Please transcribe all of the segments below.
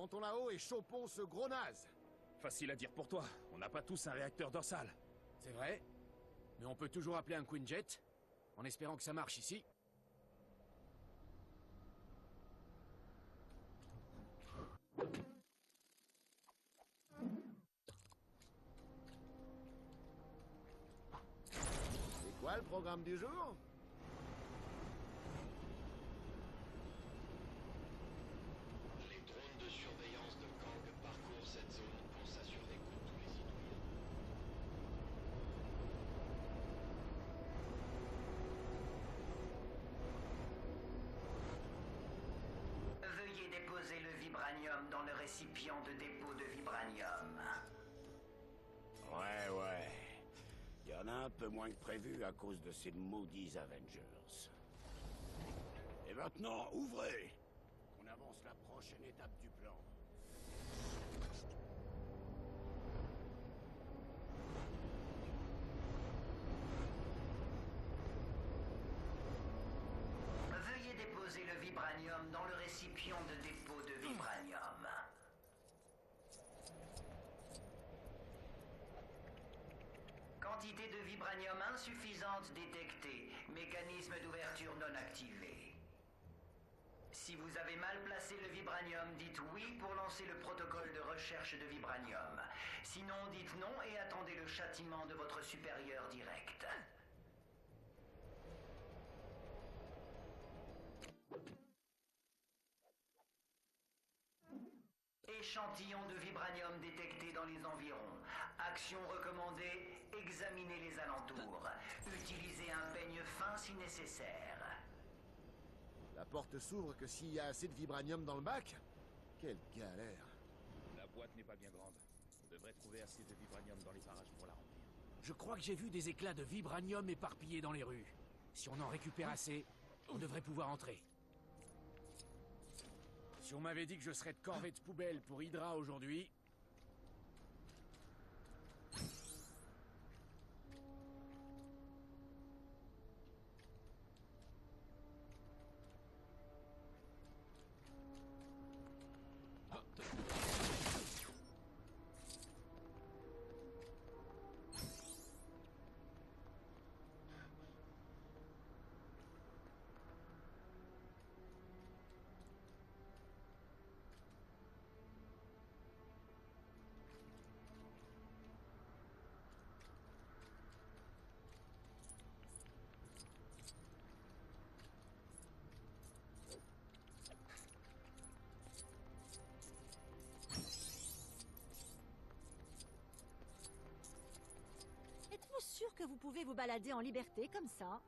Montons là-haut et chopons ce gros naze. Facile à dire pour toi, on n'a pas tous un réacteur dorsal. C'est vrai. Mais on peut toujours appeler un Quinjet, en espérant que ça marche ici. C'est quoi le programme du jour? Les drones de surveillance de Kang parcourent cette zone pour s'assurer que tous les citoyens... Veuillez déposer le vibranium dans le récipient de dépôt de vibranium. Ouais. Il y en a un peu moins que prévu à cause de ces maudits Avengers. Et maintenant, ouvrez! On avance la prochaine étape du plan. Veuillez déposer le vibranium dans le récipient de dépôt de vibranium. Quantité de vibranium insuffisante détectée. Mécanisme d'ouverture non activé. Si vous avez mal placé le vibranium, dites oui pour lancer le protocole de recherche de vibranium. Sinon, dites non et attendez le châtiment de votre supérieur direct. Échantillon de vibranium détecté dans les environs. Action recommandée, examinez les alentours. Utilisez un peigne fin si nécessaire. La porte s'ouvre que s'il y a assez de vibranium dans le bac? Quelle galère. La boîte n'est pas bien grande. On devrait trouver assez de vibranium dans les parages pour la remplir. Je crois que j'ai vu des éclats de vibranium éparpillés dans les rues. Si on en récupère assez, on devrait pouvoir entrer. Si on m'avait dit que je serais de corvée de poubelle pour Hydra aujourd'hui... Êtes-vous sûr que vous pouvez vous balader en liberté comme ça?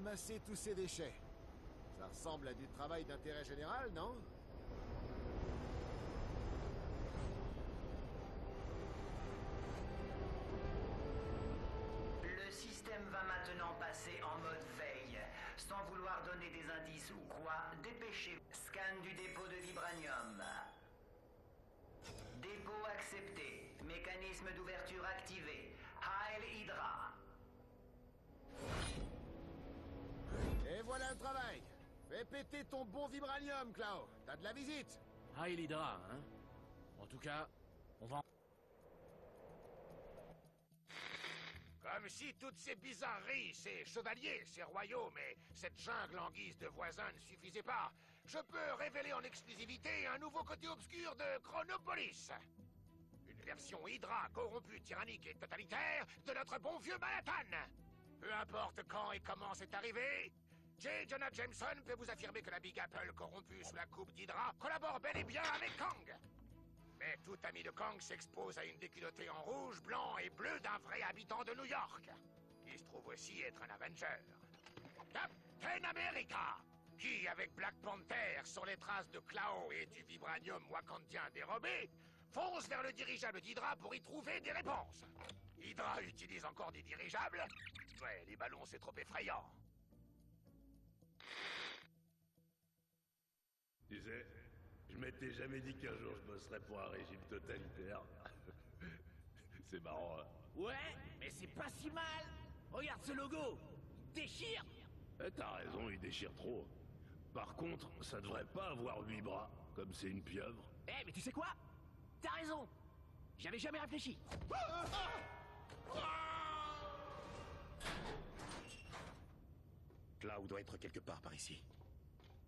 ramasser tous ces déchets. Ça ressemble à du travail d'intérêt général, non? Le système va maintenant passer en mode veille. Sans vouloir donner des indices ou quoi, dépêchez. Scan du dépôt de vibranium. Dépôt accepté. Mécanisme d'ouverture activé. Heil Hydra. Et voilà le travail. Fais péter ton bon vibranium, Clau. T'as de la visite. Ah, Hydra, hein? En tout cas, on va... Comme si toutes ces bizarreries, ces chevaliers, ces royaumes et cette jungle en guise de voisins ne suffisaient pas, je peux révéler en exclusivité un nouveau côté obscur de Chronopolis. Une version Hydra corrompue, tyrannique et totalitaire de notre bon vieux Manhattan. Peu importe quand et comment c'est arrivé, J. Jonah Jameson peut vous affirmer que la Big Apple corrompue sous la coupe d'Hydra collabore bel et bien avec Kang. Mais tout ami de Kang s'expose à une déculottée en rouge, blanc et bleu d'un vrai habitant de New York, qui se trouve aussi être un Avenger. Captain America, qui, avec Black Panther, sur les traces de Clau et du vibranium wakandien dérobé, fonce vers le dirigeable d'Hydra pour y trouver des réponses. Hydra utilise encore des dirigeables? Ouais, les ballons, c'est trop effrayant. Tu sais, je m'étais jamais dit qu'un jour je bosserais pour un régime totalitaire. C'est marrant, hein? Ouais, mais c'est pas si mal. Regarde ce logo. Il déchire. T'as raison, il déchire trop. Par contre, ça devrait pas avoir 8 bras, comme c'est une pieuvre. Eh, mais tu sais quoi? T'as raison. J'avais jamais réfléchi. Cloud doit être quelque part par ici.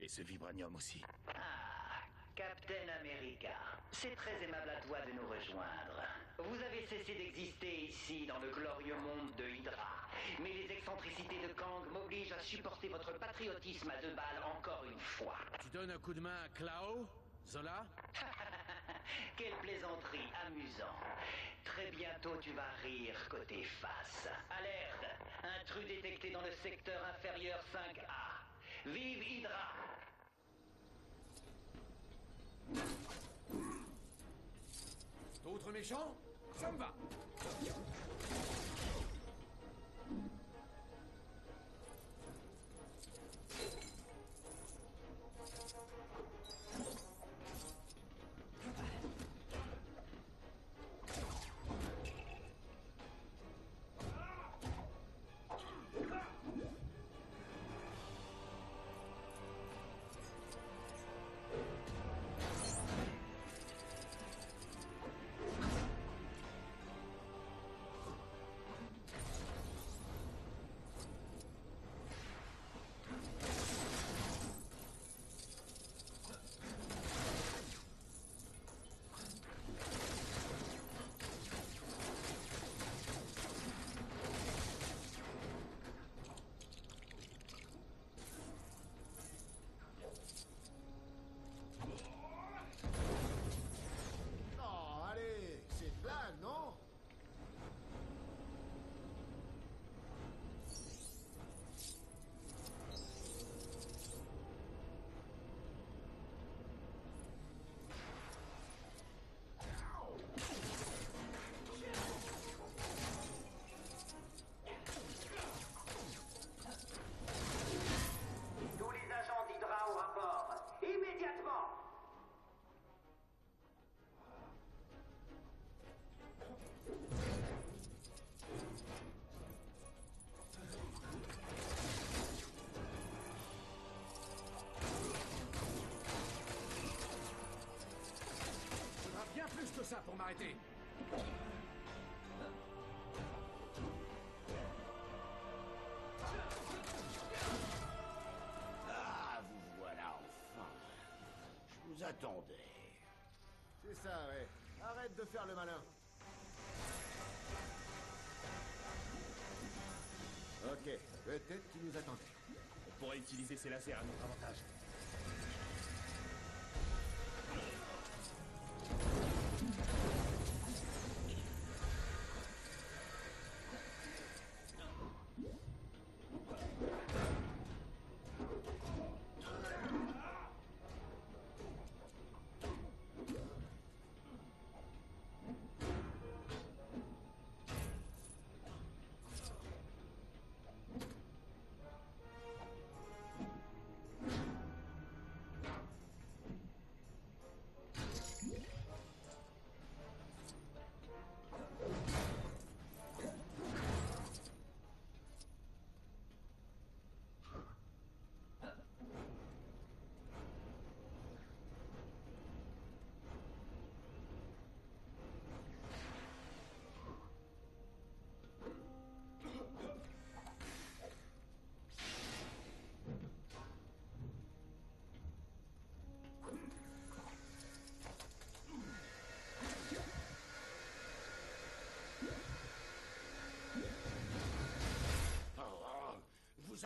Et ce vibranium aussi. Ah, Captain America, c'est très aimable à toi de nous rejoindre. Vous avez cessé d'exister ici, dans le glorieux monde de Hydra. Mais les excentricités de Kang m'obligent à supporter votre patriotisme à 2 balles encore une fois. Tu donnes un coup de main à Clau, Zola? Quelle plaisanterie, amusant. Très bientôt tu vas rire côté face. Alerte, intrus détecté dans le secteur inférieur 5A. Vive Hydra! D'autres méchants? Ça me va. Oh, allez, c'est une blague, non? Tous les agents d'Hydra au rapport. Immédiatement! Faudra bien plus que ça pour m'arrêter. Ah, vous voilà enfin. Je vous attendais. C'est ça, ouais. Arrête de faire le malin. Ok, peut-être qu'il nous attendait. On pourrait utiliser ces lasers à notre avantage.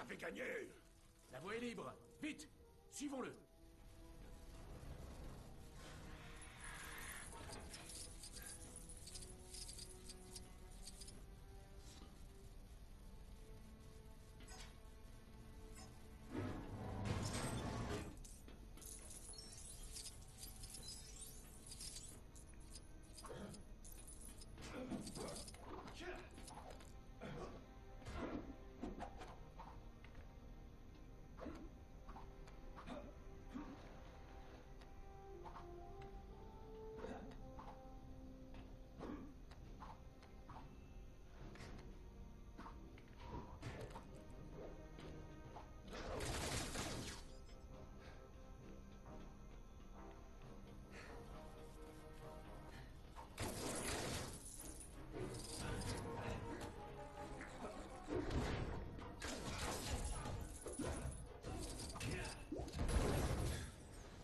fait gagner. La voie est libre. Vite, suivons-le.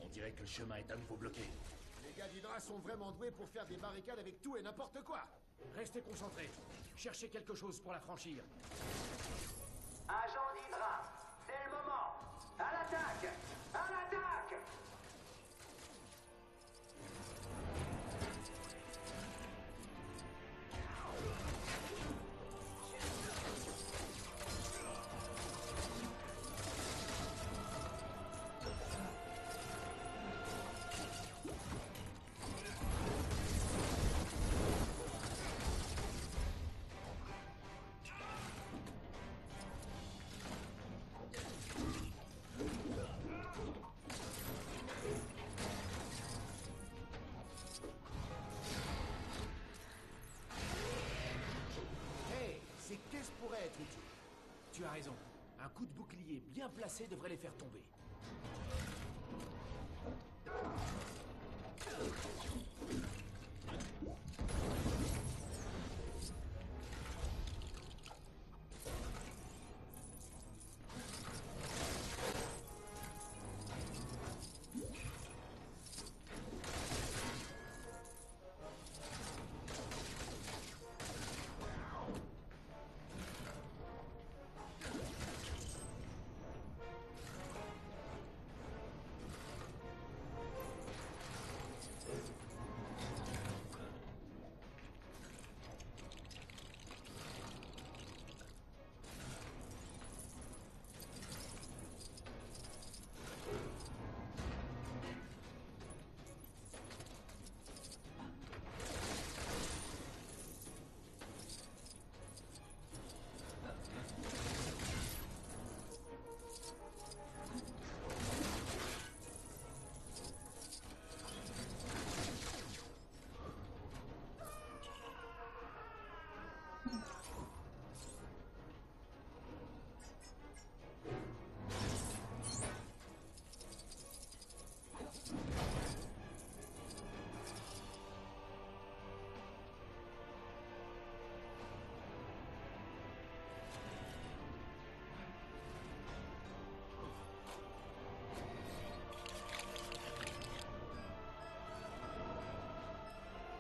On dirait que le chemin est à nouveau bloqué. Les gars d'Hydra sont vraiment doués pour faire des barricades avec tout et n'importe quoi. Restez concentrés. Cherchez quelque chose pour la franchir. Agent d'Hydra, c'est le moment. À l'attaque! À l'attaque! Hey, ces caisses pourraient être utiles. Tu as raison. Un coup de bouclier bien placé devrait les faire tomber.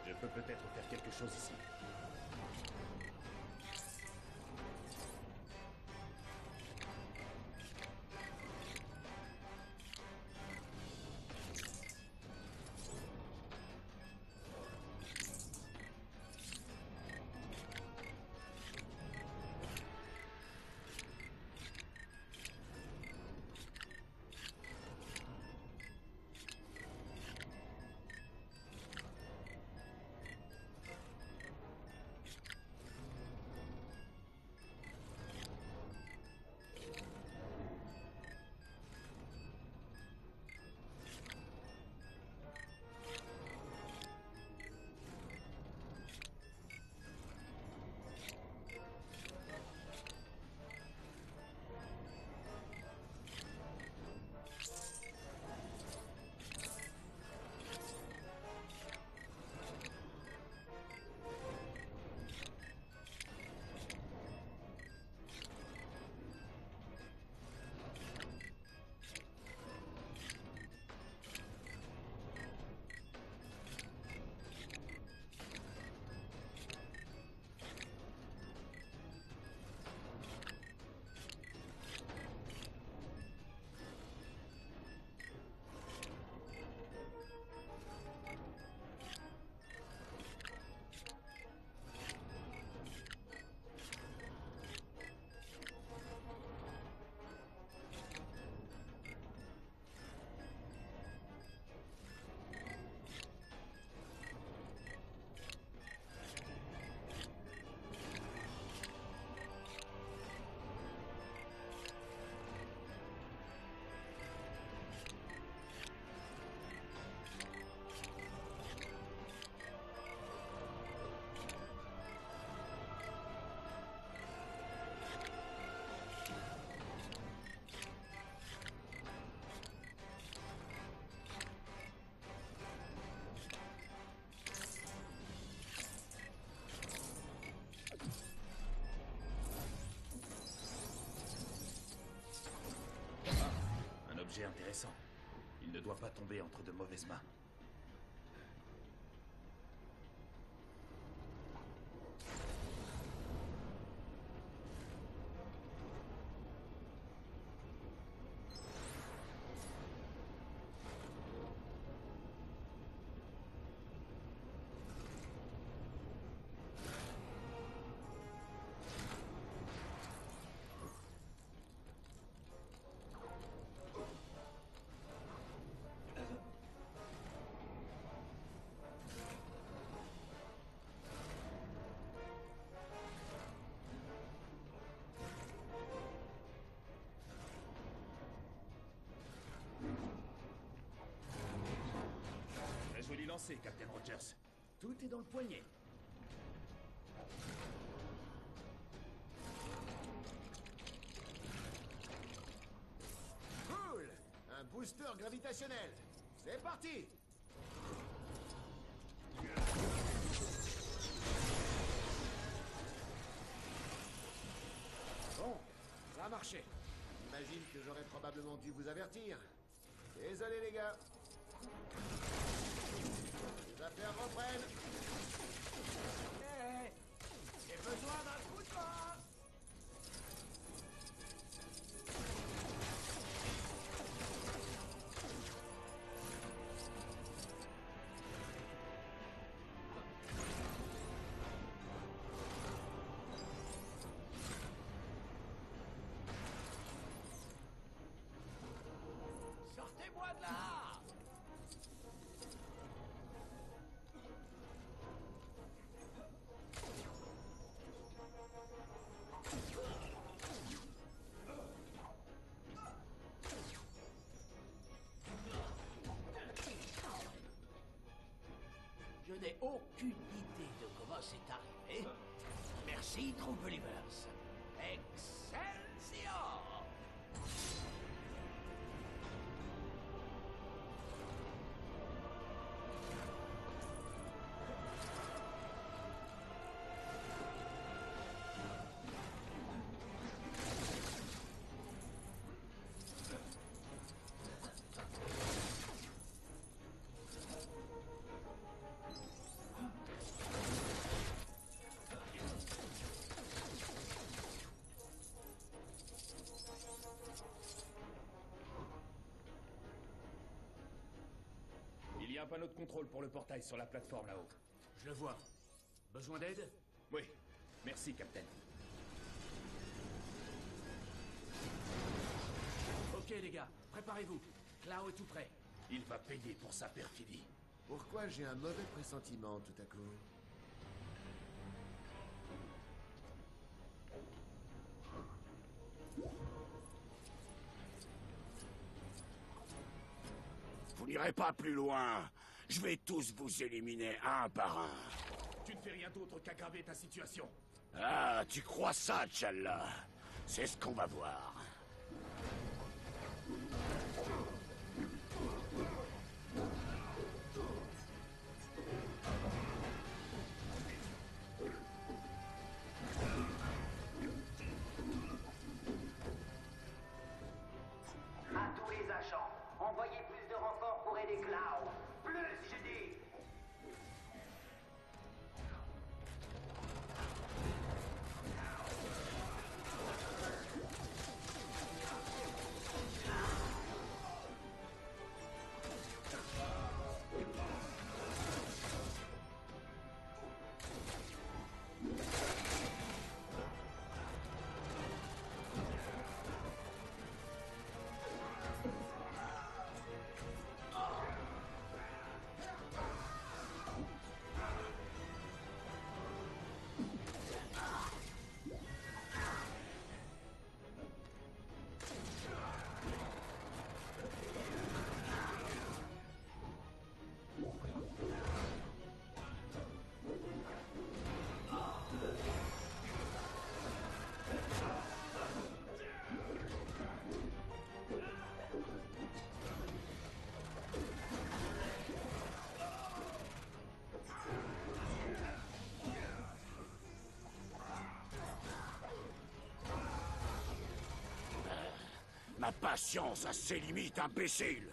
Je peux peut-être faire quelque chose ici. Intéressant. Il ne doit pas tomber entre de mauvaises mains. Très joli lancé, Captain Rogers. Tout est dans le poignet. Cool! Un booster gravitationnel. C'est parti! Bon, ça a marché. J'imagine que j'aurais probablement dû vous avertir. Désolé les gars. Les affaires reprennent. Hé, j'ai besoin d'un coup de main. Sortez-moi de là! Je n'ai aucune idée de comment c'est arrivé. Merci, True Believers. Excelsior! Il y a un panneau de contrôle pour le portail sur la plateforme là-haut. Je le vois. Besoin d'aide? Oui. Merci, Captain. Ok les gars, préparez-vous. Cloud est tout prêt. Il va payer pour sa perfidie. Pourquoi j'ai un mauvais pressentiment tout à coup? Vous n'irez pas plus loin. Je vais tous vous éliminer un par un. Tu ne fais rien d'autre qu'aggraver ta situation. Ah, tu crois ça, T'Challa? C'est ce qu'on va voir. À tous les agents, envoyez plus de renforts pour aider Cloud. Plus, je dis. Ma patience a ses limites, imbécile.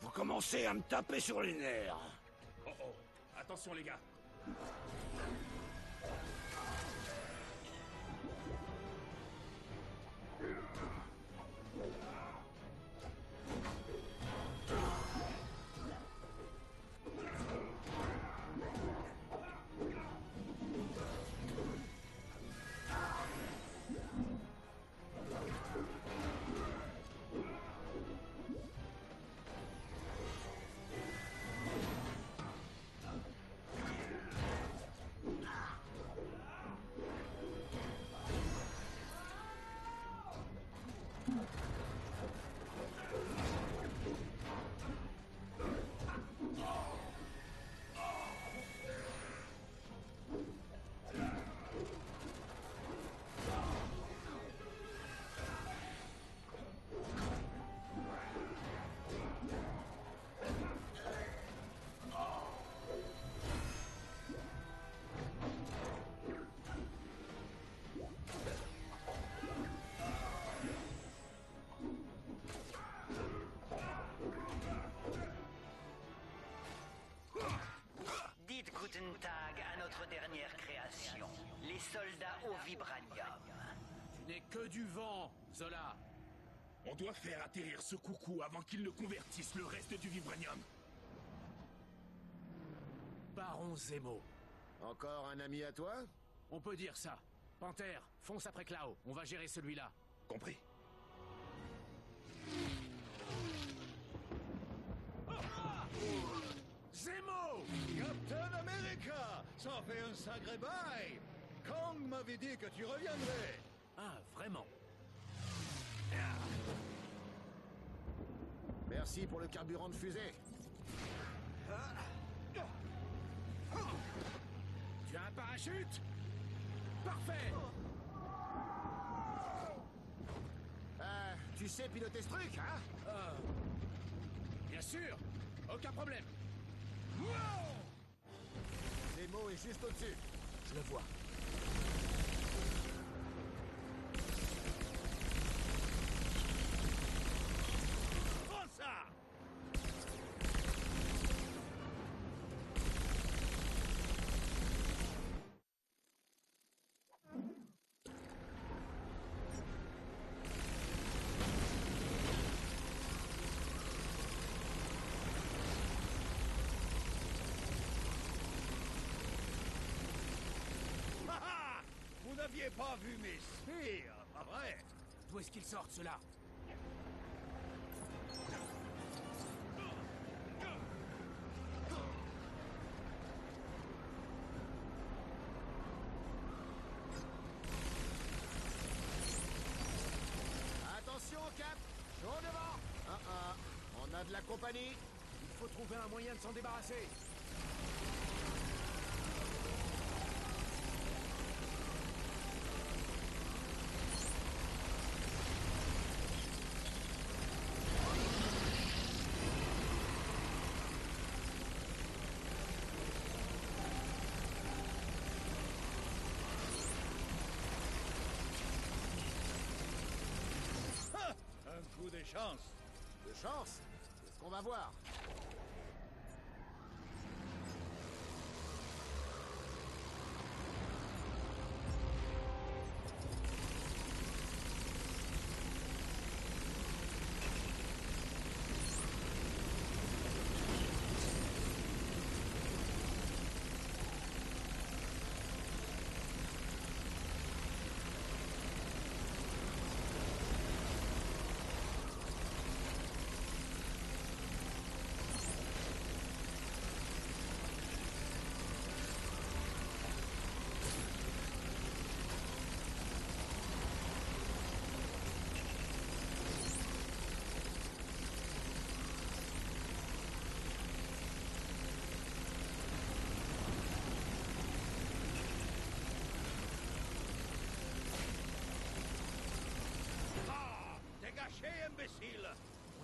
Vous commencez à me taper sur les nerfs. Oh oh, attention les gars. Dites Guten Tag à notre dernière création, les soldats au vibranium. Tu n'es que du vent, Zola. On doit faire atterrir ce coucou avant qu'il ne convertisse le reste du vibranium. Baron Zemo. Encore un ami à toi? On peut dire ça. Panthère, fonce après Clau. On va gérer celui-là. Compris. Zemo! Captain America! Ça fait un sacré bail! Kang m'avait dit que tu reviendrais! Ah, vraiment? Merci pour le carburant de fusée. Tu as un parachute? Parfait! Tu sais piloter ce truc, hein? Bien sûr! Aucun problème! Zemo est juste au-dessus. Je le vois. Prends ça! Ah ah! Vous n'aviez pas vu mes spires, pas vrai? D'où est-ce qu'ils sortent, ceux-là? Attention, Cap! Chaud devant! On a de la compagnie. Il faut trouver un moyen de s'en débarrasser. Ah! Un coup de chance! De chance? C'est ce qu'on va voir.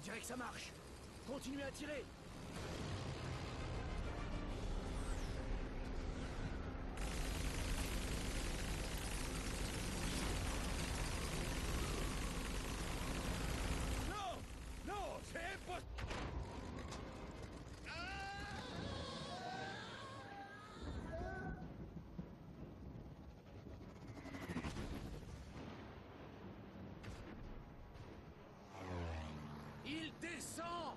On dirait que ça marche. Continuez à tirer. Non, c'est impossible. Il descend.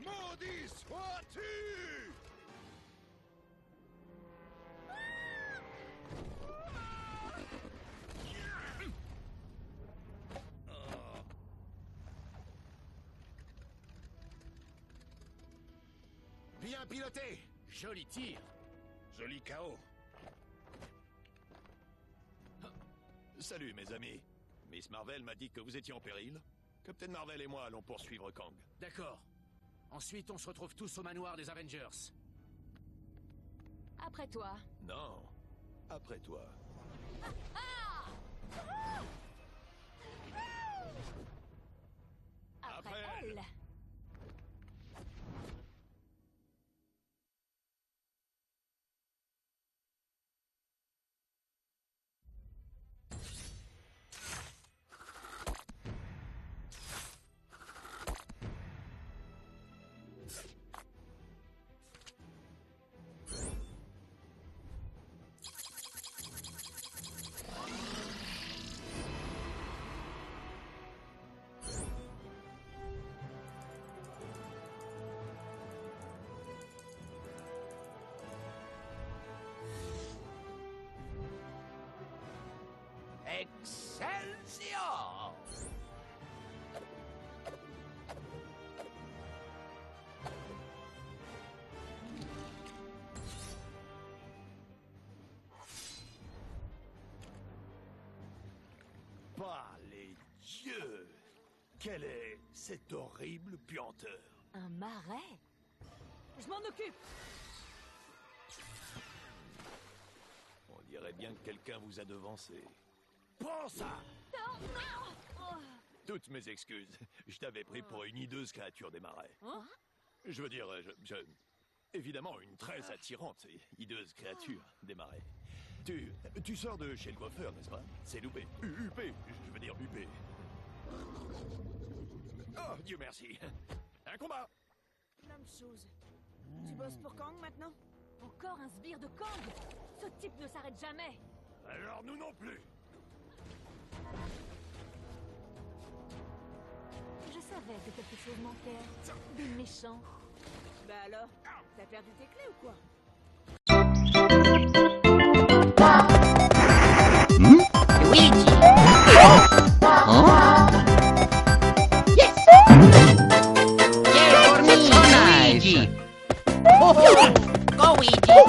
Maudit sois-tu! Bien piloté. Joli tir. Joli chaos. Salut mes amis. Miss Marvel m'a dit que vous étiez en péril. Captain Marvel et moi allons poursuivre Kang. D'accord. Ensuite, on se retrouve tous au manoir des Avengers. Après toi. Non. Après toi. Après elle. Excelsior! Par les dieux! Quelle est cette horrible puanteur? Un marais. Je m'en occupe. On dirait bien que quelqu'un vous a devancé. Prends ça! Non, non. Oh. Toutes mes excuses. Je t'avais pris pour une hideuse créature des marais. Hein? Je veux dire, évidemment, une très attirante et hideuse créature des marais. Tu sors de chez le coiffeur, n'est-ce pas? C'est loupé. UP, je veux dire UP. Oh, Dieu merci. Un combat. Même chose. Tu bosses pour Kang maintenant? Encore un sbire de Kang? Ce type ne s'arrête jamais. Alors nous non plus. Je savais que quelque chose manquait. Des méchants. Bah alors, t'as perdu tes clés ou quoi? Luigi! Yes! Yeah, for me, Luigi! Go, Luigi!